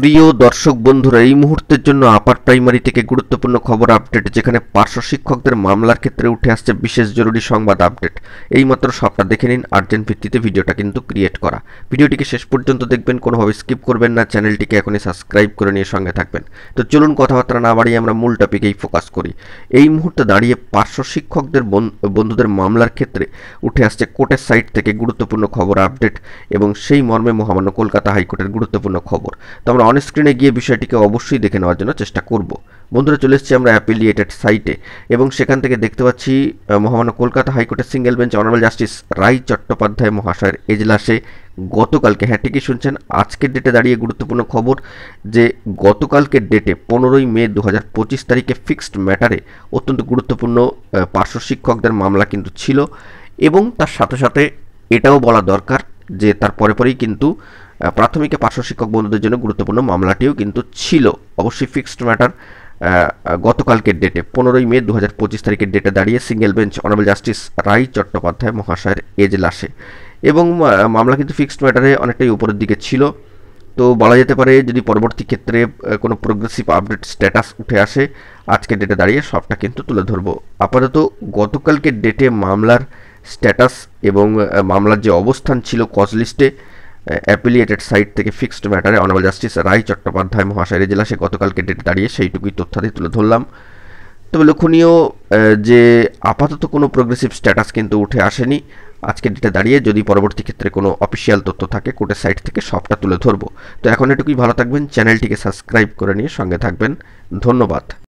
প্রিয় দর্শক বন্ধুরা, এই মুহূর্তের জন্য আপার প্রাইমারি থেকে গুরুত্বপূর্ণ খবর আপডেট, যেখানে পার্শ্ব শিক্ষকদের মামলার ক্ষেত্রে উঠে আসছে বিশেষ জরুরি সংবাদ আপডেট। এইমাত্র সবটা দেখে নিন। আর্জেন্ট ভিত্তিতে ভিডিওটা কিন্তু ক্রিয়েট করা। ভিডিওটিকে শেষ পর্যন্ত দেখবেন, কোনোভাবে স্কিপ করবেন না। চ্যানেলটিকে এখনই সাবস্ক্রাইব করে নিয়ে সঙ্গে থাকবেন। তো চলুন কথাবার্তা না বাড়িয়ে আমরা মূল টপিকেই ফোকাস করি। এই মুহূর্তে দাঁড়িয়ে পার্শ্ব শিক্ষকদের বন্ধুদের মামলার ক্ষেত্রে উঠে আসছে কোর্টের সাইট থেকে গুরুত্বপূর্ণ খবর আপডেট, এবং সেই মর্মে মহামান্য কলকাতা হাইকোর্টের গুরুত্বপূর্ণ খবর। তো আমরা অন স্ক্রিনে গিয়ে বিষয়টিকে অবশ্যই দেখে নেওয়ার জন্য চেষ্টা করব। বন্ধুরা, চলে এসেছি আমরা অ্যাপিলিয়েটেড সাইটে, এবং সেখান থেকে দেখতে পাচ্ছি মহামান্য কলকাতা হাইকোর্টের সিঙ্গেল বেঞ্চ অনারেবল জাস্টিস রাই চট্টোপাধ্যায় মহাশয়ের এজলাসে গতকালকে, হ্যাঁ ঠিকই শুনছেন, আজকের ডেটে দাঁড়িয়ে গুরুত্বপূর্ণ খবর যে গতকালকের ডেটে 15ই মে 2025 তারিখে ফিক্সড ম্যাটারে অত্যন্ত গুরুত্বপূর্ণ পার্শ্ব শিক্ষকদের মামলা কিন্তু ছিল। এবং তার সাথে সাথে এটাও বলা দরকার যে তার পরেই কিন্তু প্রাথমিকে পার্শ্ব শিক্ষক বন্ধুদের জন্য গুরুত্বপূর্ণ মামলাটিও কিন্তু ছিল। অবশ্যই ফিক্সড ম্যাটার গতকালকের ডেটে 15ই মে 2025 তারিখের ডেটে দাঁড়িয়ে সিঙ্গেল বেঞ্চ অনারেবল জাস্টিস রাই চট্টোপাধ্যায় মহাশয়ের এজলাসে, এবং মামলা কিন্তু ফিক্সড ম্যাটারে অনেকটাই উপরের দিকে ছিল। তো বলা যেতে পারে যদি পরবর্তী ক্ষেত্রে কোনো প্রোগ্রেসিভ আপডেট স্ট্যাটাস উঠে আসে, আজকের ডেটে দাঁড়িয়ে সবটা কিন্তু তুলে ধরবো। আপাতত গতকালকের ডেটে মামলার স্ট্যাটাস এবং মামলার যে অবস্থান ছিল কজ লিস্টে অ্যাপিলিয়েটেড সাইট থেকে ফিক্সড ম্যাটারে অনারেবল জাস্টিস রাই চট্টোপাধ্যায় মহাশয়ের এজলাসে গতকালকে ডেটে দাঁড়িয়ে সেইটুকুই তথ্যাদি তুলে ধরলাম। তবে লক্ষণীয় যে আপাতত কোনো প্রোগ্রেসিভ স্ট্যাটাস কিন্তু উঠে আসেনি। আজকের ডেটে দাঁড়িয়ে যদি পরবর্তী ক্ষেত্রে কোনো অফিসিয়াল তথ্য থাকে কোর্টের সাইট থেকে সবটা তুলে ধরবো। তো এখন এটুকুই, ভালো থাকবেন, চ্যানেলটিকে সাবস্ক্রাইব করে নিয়ে সঙ্গে থাকবেন। ধন্যবাদ।